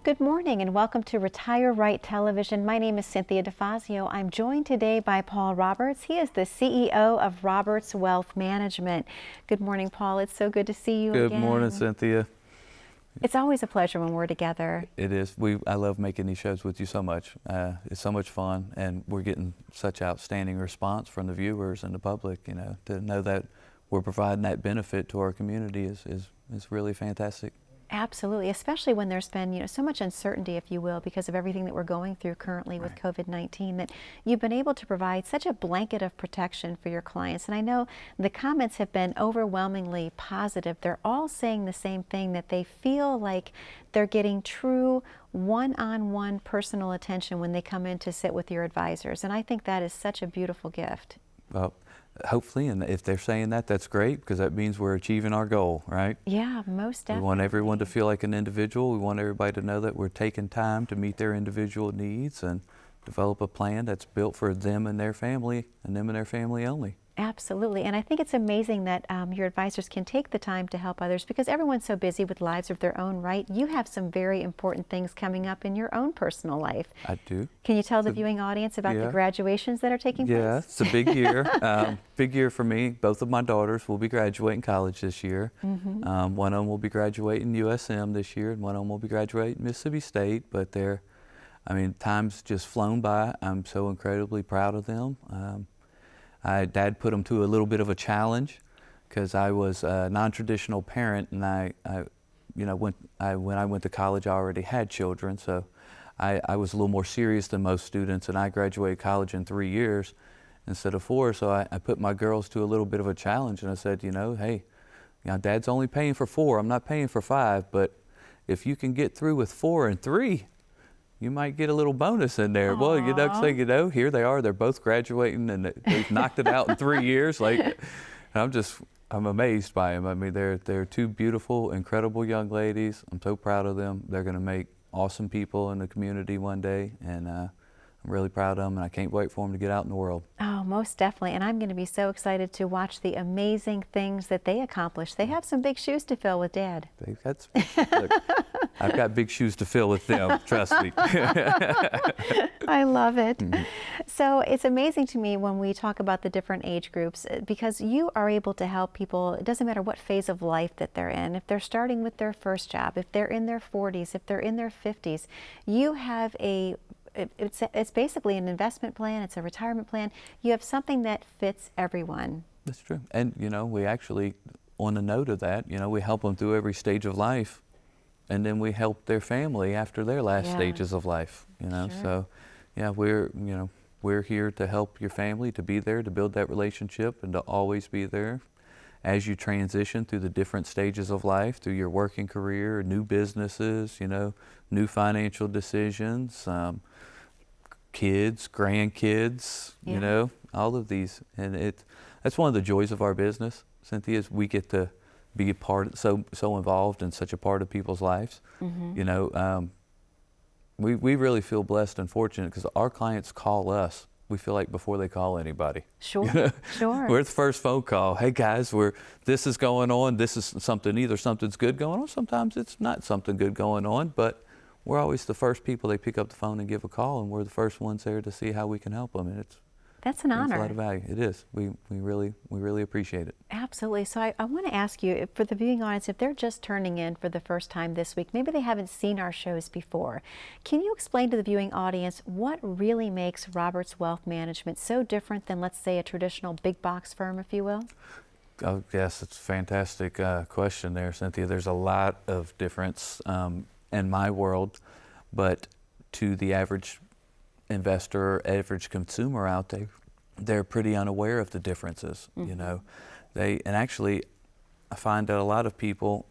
Good morning and welcome to Retire Right Television. My name is Cynthia DeFazio. I'm joined today by Paul Roberts. He is the CEO of Roberts Wealth Management. Good morning, Paul. It's so good to see you again. Good morning, Cynthia. It's always a pleasure when we're together. It is. I love making these shows with you so much. It's so much fun, and we're getting such outstanding response from the viewers and the public. You know, to know that we're providing that benefit to our community is really fantastic. Absolutely, especially when there's been, so much uncertainty, if you will, because of everything that we're going through currently with COVID-19, that you've been able to provide such a blanket of protection for your clients. And I know the comments have been overwhelmingly positive. They're all saying the same thing, that they feel like they're getting true one-on-one personal attention when they come in to sit with your advisors. And I think that is such a beautiful gift. Well, hopefully, and if they're saying that, that's great, because that means we're achieving our goal, right? Yeah, most definitely. We want everyone to feel like an individual. We want everybody to know that we're taking time to meet their individual needs and develop a plan that's built for them and their family, and them and their family only. Absolutely, and I think it's amazing that your advisors can take the time to help others, because everyone's so busy with lives of their own, right? You have some very important things coming up in your own personal life. I do. Can you tell the viewing audience about the graduations that are taking place? Yeah, it's a big year. Big year for me. Both of my daughters will be graduating college this year. One of them will be graduating USM this year, and one of them will be graduating Mississippi State. But time's just flown by. I'm so incredibly proud of them. Dad put them to a little bit of a challenge, because I was a non-traditional parent, and when I went to college, I already had children, so I was a little more serious than most students, and I graduated college in 3 years instead of 4. So I put my girls to a little bit of a challenge, and I said, hey, Dad's only paying for 4. I'm not paying for 5, but if you can get through with 4 and 3, you might get a little bonus in there. Aww. Well, here they are. They're both graduating, and they've knocked it out in 3 years. I'm amazed by them. I mean, they're two beautiful, incredible young ladies. I'm so proud of them. They're going to make awesome people in the community one day, and I'm really proud of them, and I can't wait for them to get out in the world. Oh, most definitely, and I'm going to be so excited to watch the amazing things that they accomplish. They have some big shoes to fill with Dad. Look, I've got big shoes to fill with them, trust me. I love it. So it's amazing to me when we talk about the different age groups, because you are able to help people. It doesn't matter what phase of life that they're in. If they're starting with their first job, if they're in their 40s, if they're in their 50s, you have it's basically an investment plan. It's a retirement plan. You have something that fits everyone. That's true. And, we actually, on the note of that, we help them through every stage of life. And then we help their family after their last stages of life, Sure. So, yeah, we're here to help your family, to be there, to build that relationship, and to always be there as you transition through the different stages of life, through your working career, new businesses, new financial decisions, kids, grandkids, all of these. And that's one of the joys of our business, Cynthia, is we get to be a part, so involved in such a part of people's lives. We really feel blessed and fortunate, because our clients call us, we feel like, before they call anybody. Sure, sure. We're the first phone call. Hey guys, this is going on. This is either something's good going on, sometimes it's not something good going on, but we're always the first people they pick up the phone and give a call, and we're the first ones there to see how we can help them. And that's an honor. It's a lot of value. It is. We really appreciate it. Absolutely. So I want to ask you, for the viewing audience, if they're just turning in for the first time this week, maybe they haven't seen our shows before, can you explain to the viewing audience what really makes Roberts Wealth Management so different than, let's say, a traditional big box firm, if you will? Oh, yes, it's a fantastic question there, Cynthia. There's a lot of difference in my world, but to the average investor, average consumer out there, they're pretty unaware of the differences. Actually, I find that a lot of people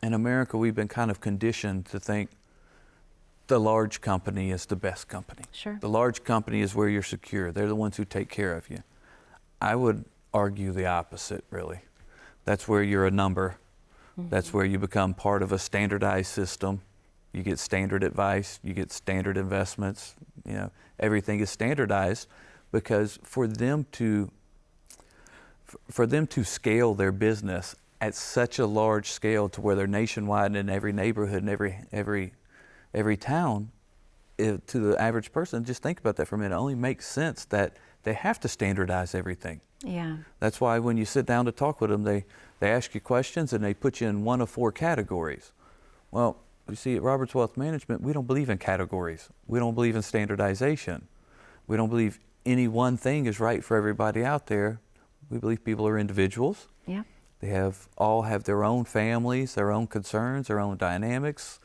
in America, we've been kind of conditioned to think the large company is the best company. Sure. The large company is where you're secure. They're the ones who take care of you. I would argue the opposite, really. That's where you're a number. That's where you become part of a standardized system. You get standard advice, you get standard investments, everything is standardized, because for them to scale their business at such a large scale to where they're nationwide in every neighborhood and every every town, to the average person, just think about that for a minute, it only makes sense that they have to standardize everything. Yeah. That's why when you sit down to talk with them, they ask you questions and they put you in one of 4 categories. Well, you see, at Roberts Wealth Management, we don't believe in categories. We don't believe in standardization. We don't believe any one thing is right for everybody out there. We believe people are individuals. Yeah. They all have their own families, their own concerns, their own dynamics,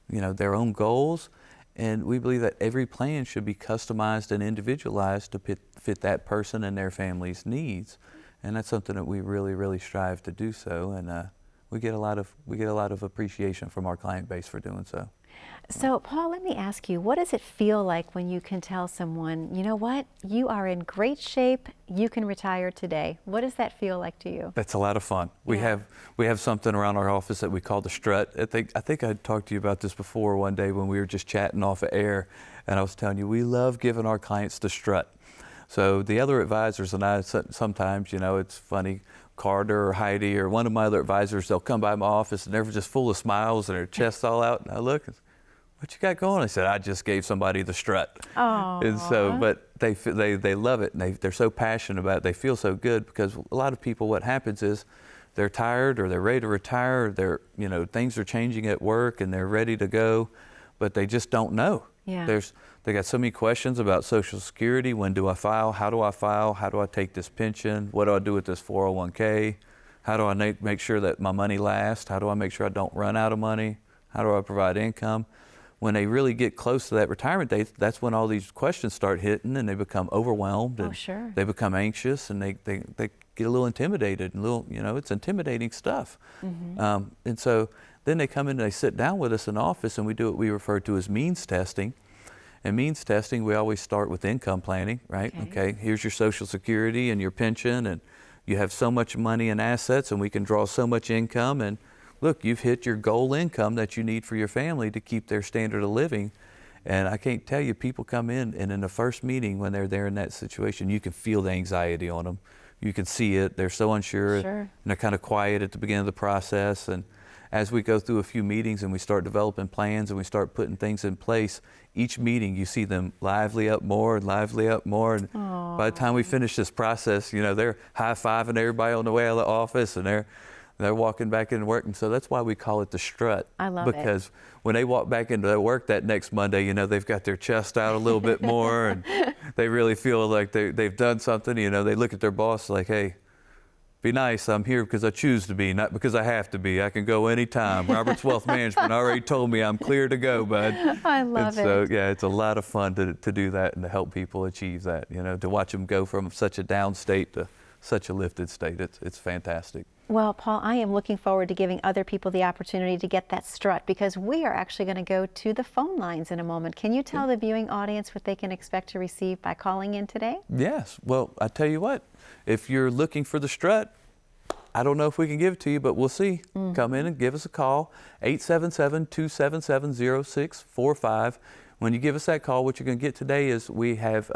their own goals. And we believe that every plan should be customized and individualized to fit that person and their family's needs. And that's something that we really, really strive to do so. And we get a lot of appreciation from our client base for doing so. So, Paul, let me ask you, what does it feel like when you can tell someone, you know what, you are in great shape, you can retire today? What does that feel like to you? That's a lot of fun. Yeah. We have something around our office that we call the strut. I think I talked to you about this before one day when we were just chatting off of air, and I was telling you we love giving our clients the strut. So the other advisors and I, sometimes, it's funny, Carter or Heidi or one of my other advisors, they'll come by my office and they're just full of smiles and their chests all out, and I look, what you got going? I said, I just gave somebody the strut. Aww. And so, but they love it, and they're so passionate about it. They feel so good, because a lot of people, what happens is they're tired or they're ready to retire, or things are changing at work and they're ready to go, but they just don't know. Yeah. They got so many questions about Social Security. When do I file? How do I file? How do I take this pension? What do I do with this 401k? How do I make sure that my money lasts? How do I make sure I don't run out of money? How do I provide income? When they really get close to that retirement date, that's when all these questions start hitting, and they become overwhelmed, and sure. They become anxious, and they get a little intimidated, and it's intimidating stuff. Mm-hmm. And so then they come in and they sit down with us in the office, and we do what we refer to as means testing. And means testing, we always start with income planning, right? Okay, here's your Social Security and your pension, and you have so much money and assets, and we can draw so much income, and look, you've hit your goal income that you need for your family to keep their standard of living. And I can't tell you, people come in, and in the first meeting when they're there in that situation, you can feel the anxiety on them. You can see it. They're so unsure, sure. And they're kind of quiet at the beginning of the process. And as we go through a few meetings and we start developing plans and we start putting things in place, each meeting you see them lively up more and lively up more. And Aww. By the time we finish this process, they're high-fiving everybody on the way out of the office, and they're walking back into work. And so that's why we call it the strut. I love it. Because when they walk back into their work that next Monday, they've got their chest out a little bit more, and they really feel like they've done something. They look at their boss like, hey, be nice, I'm here because I choose to be, not because I have to be. I can go anytime. Roberts Wealth Management already told me I'm clear to go, bud. I love it. So, yeah, it's a lot of fun to do that and to help people achieve that, to watch them go from such a down state to such a lifted state. It's fantastic. Well, Paul, I am looking forward to giving other people the opportunity to get that strut, because we are actually going to go to the phone lines in a moment. Can you tell the viewing audience what they can expect to receive by calling in today? Yes. Well, I tell you what, if you're looking for the strut, I don't know if we can give it to you, but we'll see. Mm-hmm. Come in and give us a call, 877-277-0645. When you give us that call, what you're going to get today is we have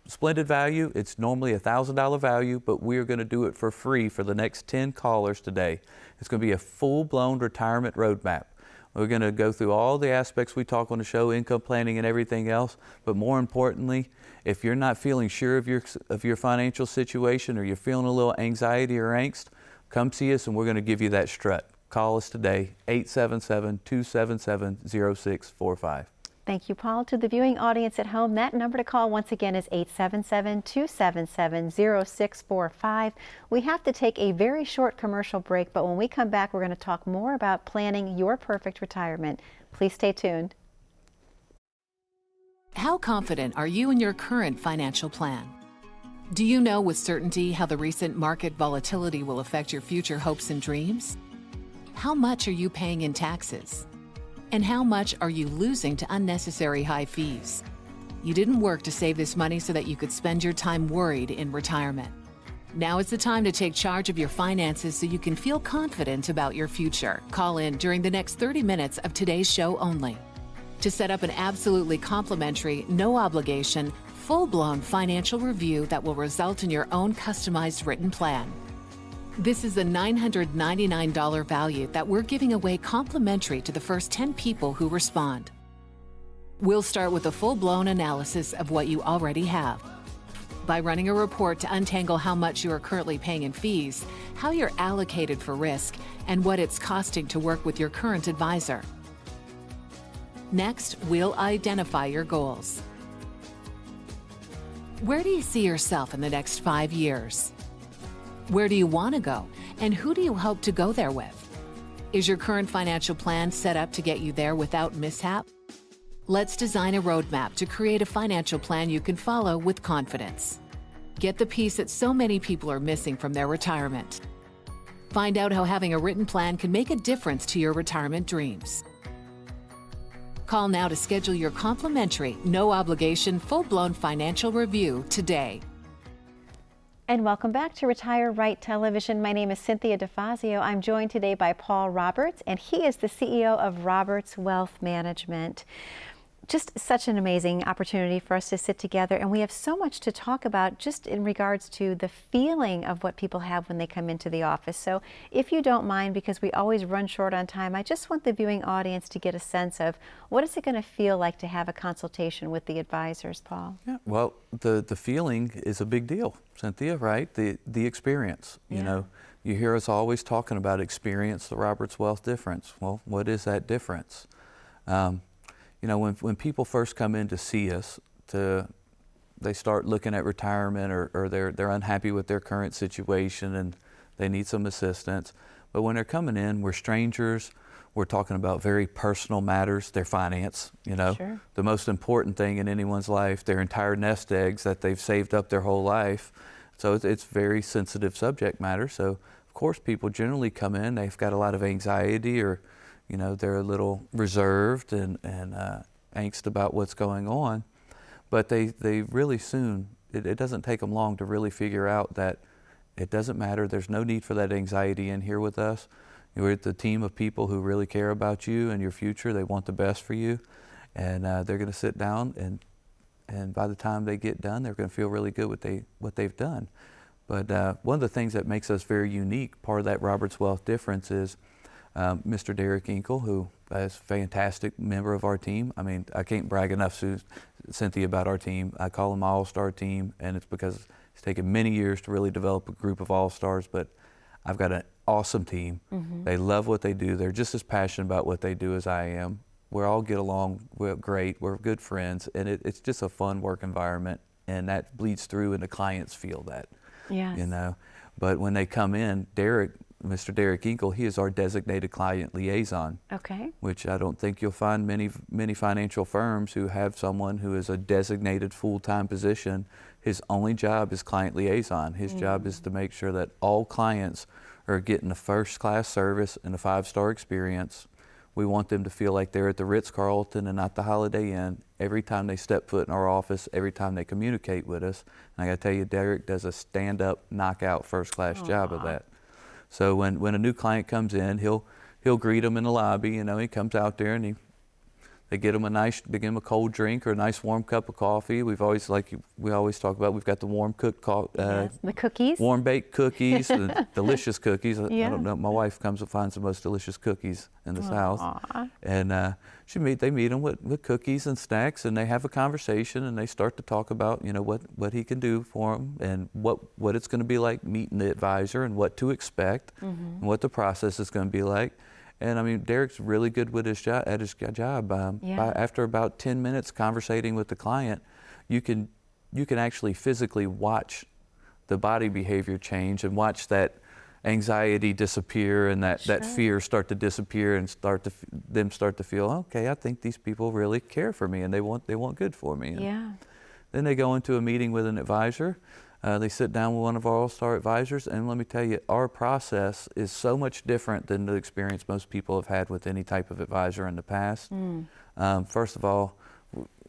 splendid value. It's normally $1,000 value, but we're going to do it for free for the next 10 callers today. It's going to be a full-blown retirement roadmap. We're going to go through all the aspects we talk on the show, income planning and everything else, but more importantly, if you're not feeling sure of your financial situation, or you're feeling a little anxiety or angst, come see us and we're going to give you that strut. Call us today, 877-277-0645. Thank you, Paul. To the viewing audience at home, that number to call once again is 877-277-0645. We have to take a very short commercial break, but when we come back, we're going to talk more about planning your perfect retirement. Please stay tuned. How confident are you in your current financial plan? Do you know with certainty how the recent market volatility will affect your future hopes and dreams? How much are you paying in taxes? And how much are you losing to unnecessary high fees? You didn't work to save this money so that you could spend your time worried in retirement. Now is the time to take charge of your finances so you can feel confident about your future. Call in during the next 30 minutes of today's show only to set up an absolutely complimentary, no obligation, full-blown financial review that will result in your own customized written plan. This is a $999 value that we're giving away complimentary to the first 10 people who respond. We'll start with a full-blown analysis of what you already have. By running a report to untangle how much you are currently paying in fees, how you're allocated for risk, and what it's costing to work with your current advisor. Next, we'll identify your goals. Where do you see yourself in the next 5 years? Where do you want to go, and who do you hope to go there with? Is your current financial plan set up to get you there without mishap? Let's design a roadmap to create a financial plan you can follow with confidence. Get the piece that so many people are missing from their retirement. Find out how having a written plan can make a difference to your retirement dreams. Call now to schedule your complimentary, no-obligation, full-blown financial review today. And welcome back to Retire Right Television. My name is Cynthia DeFazio. I'm joined today by Paul Roberts, and he is the CEO of Roberts Wealth Management. Just such an amazing opportunity for us to sit together, and we have so much to talk about just in regards to the feeling of what people have when they come into the office. So if you don't mind, because we always run short on time, I just want the viewing audience to get a sense of what is it going to feel like to have a consultation with the advisors, Paul? Yeah, well, the feeling is a big deal, Cynthia, right? The experience, you know. You hear us always talking about experience, the Roberts Wealth difference. Well, what is that difference? You know, when people first come in to see us, they start looking at retirement, or they're unhappy with their current situation and they need some assistance. But when they're coming in, we're strangers. We're talking about very personal matters, their finance, you know. Sure. The most important thing in anyone's life, their entire nest eggs that they've saved up their whole life. So it's very sensitive subject matter. So of course people generally come in, they've got a lot of anxiety, or you know, they're a little reserved and angst about what's going on. But they really soon, it doesn't take them long to really figure out that it doesn't matter. There's no need for that anxiety in here with us. We're the team of people who really care about you and your future. They want the best for you. And they're going to sit down, and by the time they get done, they're going to feel really good with what they've done. But one of the things that makes us very unique, part of that Roberts Wealth difference, is Mr. Derek Inkle, who is a fantastic member of our team. I mean, I can't brag enough to Cynthia about our team. I call them my all-star team, and it's because it's taken many years to really develop a group of all-stars, but I've got an awesome team. They love what they do. They're just as passionate about what they do as I am. We all get along great. We're good friends, and it's just a fun work environment, and that bleeds through, and the clients feel that. Yes. You know, but when they come in, Mr. Derek Inkle, he is our designated client liaison. Okay. Which I don't think you'll find many financial firms who have someone who is a designated full-time position. His only job is client liaison. His job is to make sure that all clients are getting a first-class service and a 5-star experience. We want them to feel like they're at the Ritz-Carlton and not the Holiday Inn every time they step foot in our office, every time they communicate with us. And I gotta tell you, Derek does a stand-up, knockout, first-class job of that. So when a new client comes in, he'll greet them in the lobby. You know, he comes out there and they get him they give him a cold drink or a nice warm cup of coffee. We always talk about, we've got the warm cooked Yes, the cookies. warm baked cookies, the delicious cookies. Yeah. I don't know, my wife comes and finds the most delicious cookies in the South. And they meet him with cookies and snacks, and they have a conversation, and they start to talk about, you know, what he can do for them, and what it's going to be like meeting the advisor, and what to expect, and what the process is going to be like. And I mean, Derek's really good with his job. After about 10 minutes conversating with the client, you can actually physically watch the body behavior change, and watch that anxiety disappear, and that fear start to disappear, and start to feel, okay, I think these people really care for me, and they want good for me. And then they go into a meeting with an advisor. They sit down with one of our all-star advisors, and let me tell you, our process is so much different than the experience most people have had with any type of advisor in the past. First of all,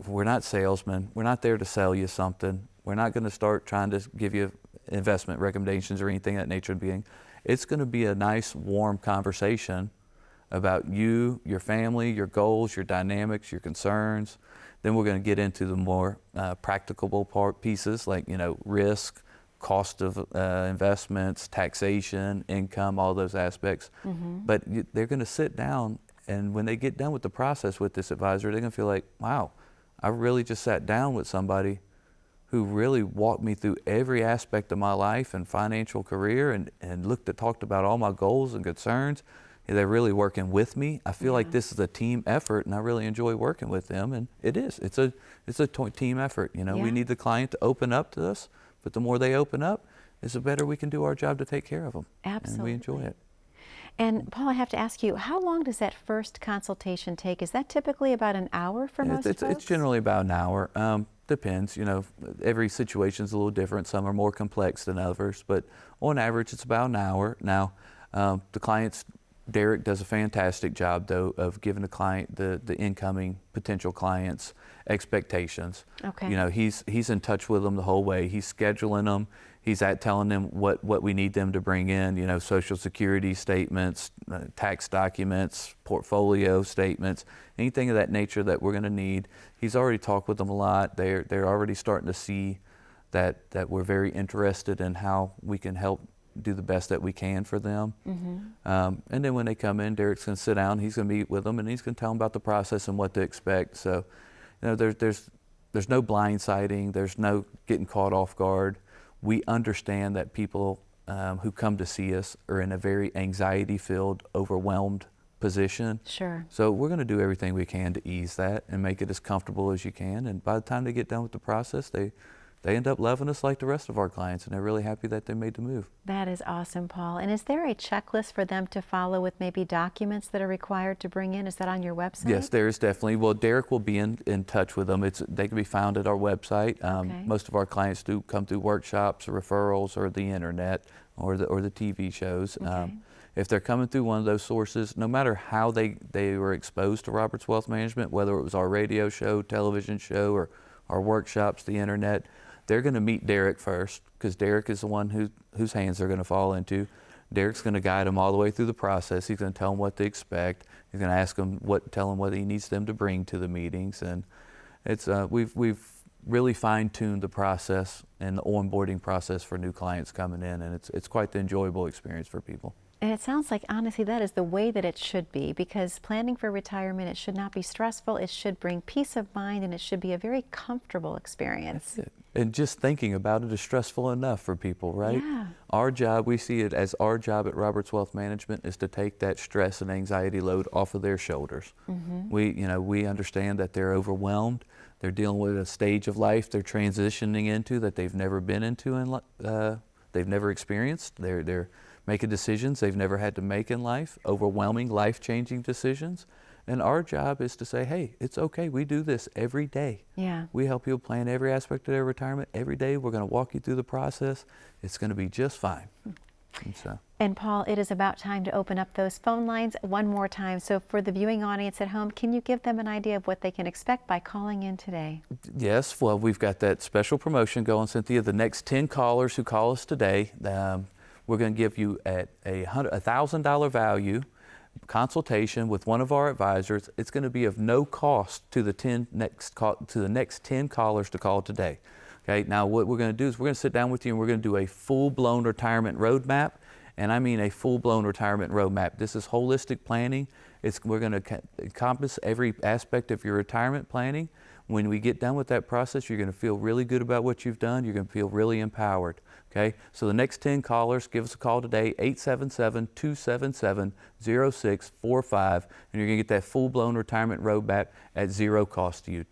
we're not salesmen. We're not there to sell you something. We're not going to start trying to give you investment recommendations or anything of that nature. It's going to be a nice, warm conversation about you, your family, your goals, your dynamics, your concerns. Then we're going to get into the more practicable pieces, like, you know, risk, cost of investments, taxation, income, all those aspects. But they're going to sit down, and when they get done with the process with this advisor, they're going to feel like, wow, I really just sat down with somebody who really walked me through every aspect of my life and financial career and talked about all my goals and concerns. They're really working with me. I feel like this is a team effort, and I really enjoy working with them. And it is. It's a team effort. You know, we need the client to open up to us, but the more they open up, the better we can do our job to take care of them. Absolutely. And we enjoy it. And Paul, I have to ask you, how long does that first consultation take? Is that typically about an hour for most folks? It's generally about an hour. Depends, you know, every situation's a little different. Some are more complex than others, but on average, it's about an hour. Now, the clients, Derek does a fantastic job, though, of giving the client, the incoming potential clients, expectations. Okay. You know, he's in touch with them the whole way. He's scheduling them. He's telling them what we need them to bring in, you know, Social Security statements, tax documents, portfolio statements, anything of that nature that we're going to need. He's already talked with them a lot. They're already starting to see that we're very interested in how we can help do the best that we can for them. And then when they come in, Derek's going to sit down, he's going to meet with them, and he's going to tell them about the process and what to expect. So, you know, there's no blindsiding, there's no getting caught off guard. We understand that people who come to see us are in a very anxiety-filled, overwhelmed position. Sure. So we're going to do everything we can to ease that and make it as comfortable as you can. And by the time they get done with the process, they end up loving us like the rest of our clients, and they're really happy that they made the move. That is awesome, Paul. And is there a checklist for them to follow with maybe documents that are required to bring in? Is that on your website? Yes, there is definitely. Well, Derek will be in touch with them. They can be found at our website. Okay. Most of our clients do come through workshops or referrals or the internet or the TV shows. Okay. If they're coming through one of those sources, no matter how they were exposed to Roberts Wealth Management, whether it was our radio show, television show, or our workshops, the internet, they're going to meet Derek first, because Derek is the one whose hands they're going to fall into. Derek's going to guide them all the way through the process. He's going to tell them what to expect. He's going to ask them tell them what he needs them to bring to the meetings. And it's we've really fine-tuned the process and the onboarding process for new clients coming in, and it's quite the enjoyable experience for people. And it sounds like, honestly, that is the way that it should be, because planning for retirement, it should not be stressful. It should bring peace of mind, and it should be a very comfortable experience. That's it. And just thinking about it is stressful enough for people, right? Yeah. Our job, we see it as our job at Roberts Wealth Management, is to take that stress and anxiety load off of their shoulders. We understand that they're overwhelmed. They're dealing with a stage of life they're transitioning into that they've never been into and they've never experienced. They're making decisions they've never had to make in life, overwhelming, life-changing decisions. And our job is to say, hey, it's okay. We do this every day. Yeah. We help people plan every aspect of their retirement. Every day we're going to walk you through the process. It's going to be just fine. And Paul, it is about time to open up those phone lines one more time. So for the viewing audience at home, can you give them an idea of what they can expect by calling in today? Yes, well, we've got that special promotion going, Cynthia. The next 10 callers who call us today, we're going to give you a $1,000 value consultation with one of our advisors. It's going to be of no cost to the next 10 callers to call today. Okay, now what we're going to do is we're going to sit down with you and we're going to do a full-blown retirement roadmap. And I mean a full-blown retirement roadmap. This is holistic planning. We're going to encompass every aspect of your retirement planning. When we get done with that process, you're going to feel really good about what you've done. You're going to feel really empowered. Okay, so the next 10 callers, give us a call today, 877-277-0645, and you're going to get that full-blown retirement roadmap at zero cost to you.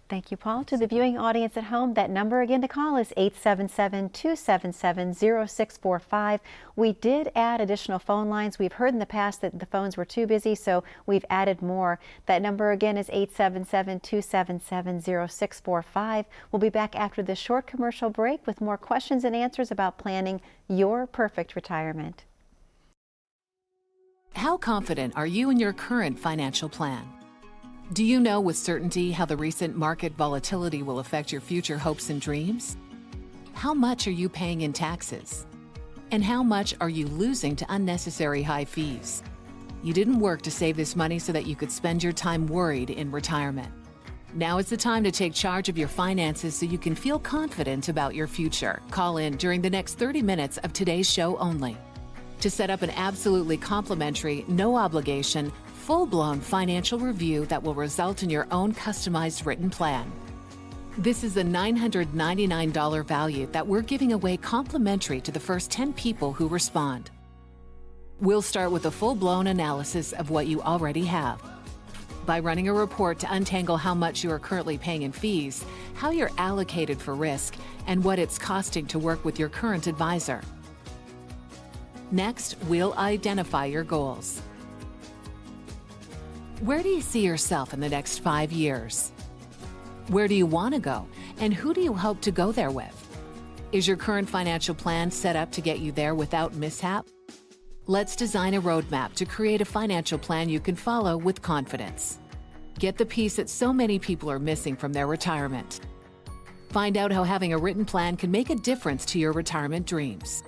Thank you, Paul. To the viewing audience at home, that number again to call is 877-277-0645. We did add additional phone lines. We've heard in the past that the phones were too busy, so we've added more. That number again is 877-277-0645. We'll be back after this short commercial break with more questions and answers about planning your perfect retirement. How confident are you in your current financial plan? Do you know with certainty how the recent market volatility will affect your future hopes and dreams? How much are you paying in taxes? And how much are you losing to unnecessary high fees? You didn't work to save this money so that you could spend your time worried in retirement. Now is the time to take charge of your finances so you can feel confident about your future. Call in during the next 30 minutes of today's show only. To set up an absolutely complimentary, no obligation, full-blown financial review that will result in your own customized written plan. This is a $999 value that we're giving away complimentary to the first 10 people who respond. We'll start with a full-blown analysis of what you already have. By running a report to untangle how much you are currently paying in fees, how you're allocated for risk, and what it's costing to work with your current advisor. Next, we'll identify your goals. Where do you see yourself in the next 5 years? Where do you want to go, and who do you hope to go there with? Is your current financial plan set up to get you there without mishap? Let's design a roadmap to create a financial plan you can follow with confidence. Get the piece that so many people are missing from their retirement. Find out how having a written plan can make a difference to your retirement dreams.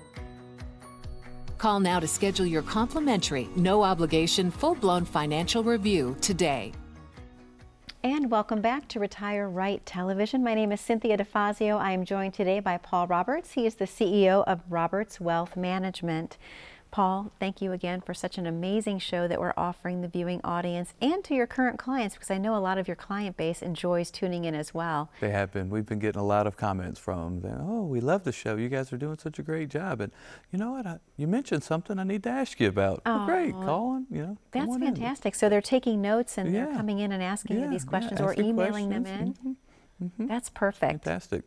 Call now to schedule your complimentary, no-obligation, full-blown financial review today. And welcome back to Retire Right Television. My name is Cynthia DeFazio. I am joined today by Paul Roberts. He is the CEO of Roberts Wealth Management. Paul, thank you again for such an amazing show that we're offering the viewing audience and to your current clients, because I know a lot of your client base enjoys tuning in as well. They have been. We've been getting a lot of comments from them. Oh, we love the show. You guys are doing such a great job. And you know what? You mentioned something I need to ask you about. Oh, great. Call on, come That's on fantastic. So they're taking notes and they're coming in and asking you these questions or emailing them in. That's perfect. Fantastic.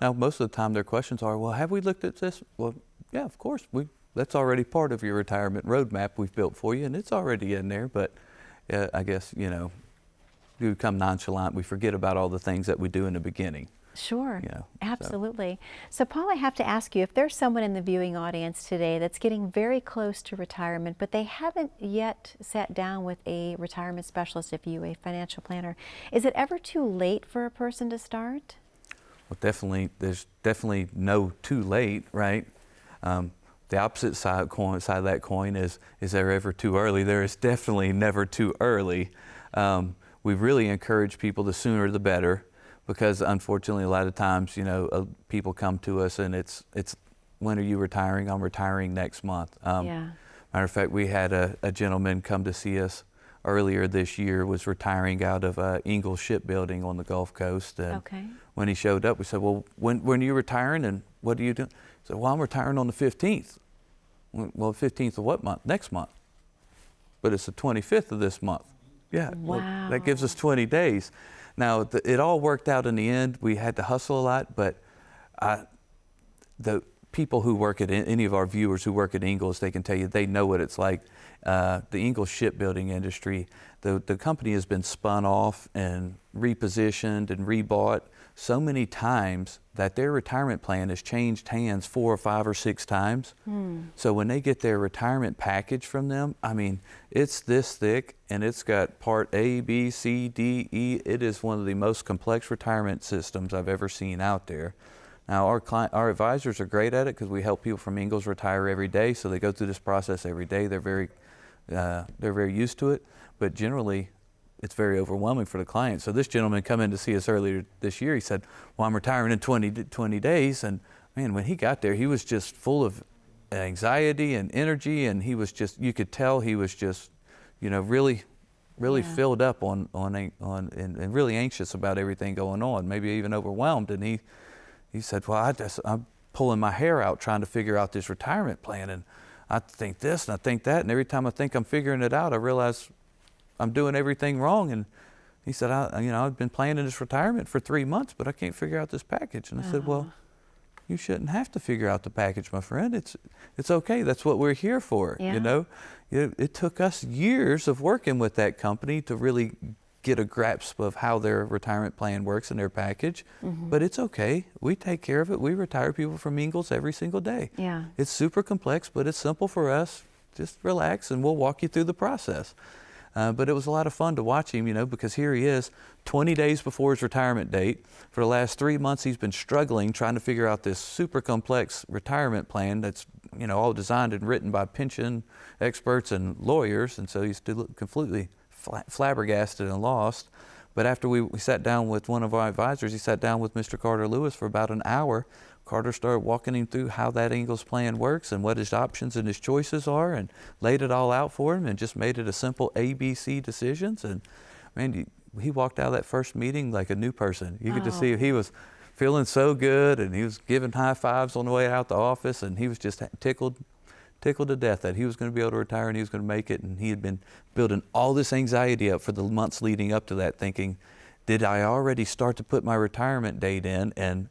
Now, most of the time their questions are, well, have we looked at this? Well, yeah, of course. That's already part of your retirement roadmap we've built for you, and it's already in there. But I guess, we become nonchalant. We forget about all the things that we do in the beginning. Sure, absolutely. So Paul, I have to ask you, if there's someone in the viewing audience today that's getting very close to retirement, but they haven't yet sat down with a retirement specialist, if you, a financial planner, is it ever too late for a person to start? Well, definitely, there's definitely no too late, right? The opposite side of that coin is there ever too early? There is definitely never too early. We really encourage people, the sooner the better, because unfortunately a lot of times, people come to us and it's when are you retiring? I'm retiring next month. Matter of fact, we had a gentleman come to see us earlier this year, was retiring out of Ingalls Shipbuilding on the Gulf Coast. And when he showed up, we said, well, when are you retiring and what do you do? He said, well, I'm retiring on the 15th. Well, 15th of what month? Next month. But it's the 25th of this month. Yeah, wow. Well, that gives us 20 days. Now, it all worked out in the end. We had to hustle a lot, but the people who work at, any of our viewers who work at Ingalls, they can tell you they know what it's like. The Ingalls shipbuilding industry, the company has been spun off and repositioned and rebought so many times that their retirement plan has changed hands 4 or 5 or 6 times. So when they get their retirement package from them, I mean, it's this thick and it's got part A, B, C, D, E. It is one of the most complex retirement systems I've ever seen out there. Now, our advisors are great at it because we help people from Ingalls retire every day, so they go through this process every day. They're very used to it, but generally, it's very overwhelming for the client. So this gentleman come in to see us earlier this year. He said, well, I'm retiring in 20 days. And man, when he got there, he was just full of anxiety and energy. And he was just, you could tell he was just, really filled up on and really anxious about everything going on, maybe even overwhelmed. And he said, well, I'm pulling my hair out trying to figure out this retirement plan. And I think this and I think that. And every time I think I'm figuring it out, I realize I'm doing everything wrong. And he said, I've been planning this retirement for 3 months, but I can't figure out this package. And I said, well, you shouldn't have to figure out the package, my friend. It's okay. That's what we're here for. It took us years of working with that company to really get a grasp of how their retirement plan works and their package. But it's okay. We take care of it. We retire people from Ingalls every single day. It's super complex, but it's simple for us. Just relax and we'll walk you through the process. But it was a lot of fun to watch him, because here he is 20 days before his retirement date. For the last 3 months, he's been struggling trying to figure out this super complex retirement plan that's, all designed and written by pension experts and lawyers. And so he's completely flabbergasted and lost. But after we sat down with one of our advisors, he sat down with Mr. Carter Lewis for about an hour. Carter started walking him through how that Ingalls plan works and what his options and his choices are, and laid it all out for him and just made it a simple ABC decisions. And man, he walked out of that first meeting like a new person. You could just see he was feeling so good, and he was giving high fives on the way out the office, and he was just tickled to death that he was going to be able to retire and he was going to make it. And he had been building all this anxiety up for the months leading up to that, thinking, did I already start to put my retirement date in, and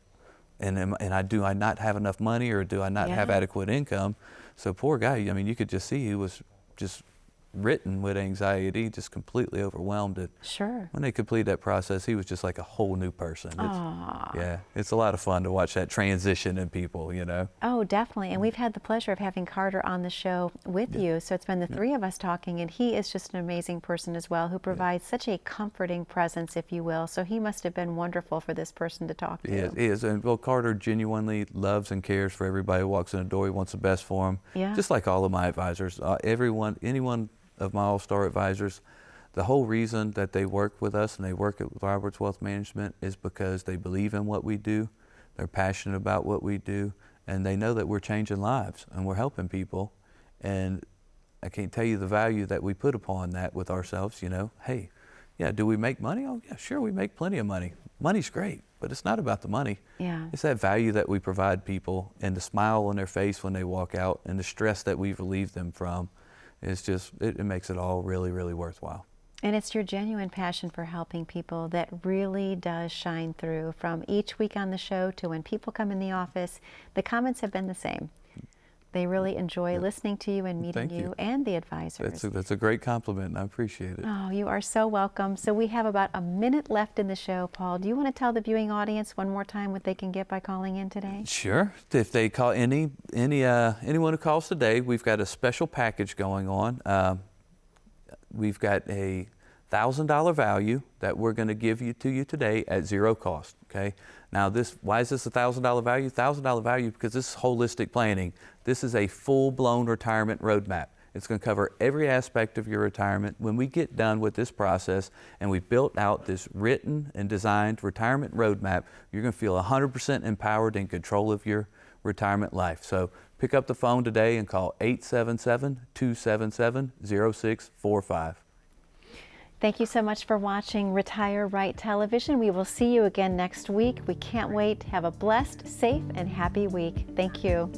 do I not have enough money, or do I not have adequate income? So poor guy, I mean, you could just see he was just written with anxiety, just completely overwhelmed. It. Sure. When they completed that process, he was just like a whole new person. Yeah, it's a lot of fun to watch that transition in people, you know. Oh, definitely. And we've had the pleasure of having Carter on the show with you. So it's been the three of us talking, and he is just an amazing person as well, who provides such a comforting presence, if you will. So he must have been wonderful for this person to talk to. He is. And well, Carter genuinely loves and cares for everybody who walks in the door. He wants the best for them. Yeah. Just like all of my advisors. Anyone of my all-star advisors, the whole reason that they work with us and they work at Roberts Wealth Management is because they believe in what we do, they're passionate about what we do, and they know that we're changing lives and we're helping people. And I can't tell you the value that we put upon that with ourselves, you know. Hey, yeah, do we make money? Oh, yeah, sure, we make plenty of money. Money's great, but it's not about the money. Yeah. It's that value that we provide people, and the smile on their face when they walk out, and the stress that we relieve them from. It's just, it makes it all really, really worthwhile. And it's your genuine passion for helping people that really does shine through. From each week on the show to when people come in the office, the comments have been the same. They really enjoy listening to you and meeting you and the advisors. That's a great compliment, and I appreciate it. Oh, you are so welcome. So we have about a minute left in the show, Paul. Do you want to tell the viewing audience one more time what they can get by calling in today? Sure. If they call anyone who calls today, we've got a special package going on. We've got a $1,000 value that we're going to give to you today at zero cost. Okay. Now, why is this a $1,000 value? $1,000 value because this is holistic planning. This is a full-blown retirement roadmap. It's going to cover every aspect of your retirement. When we get done with this process and we've built out this written and designed retirement roadmap, you're going to feel 100% empowered and in control of your retirement life. So pick up the phone today and call 877-277-0645. Thank you so much for watching Retire Right Television. We will see you again next week. We can't wait. Have a blessed, safe, and happy week. Thank you.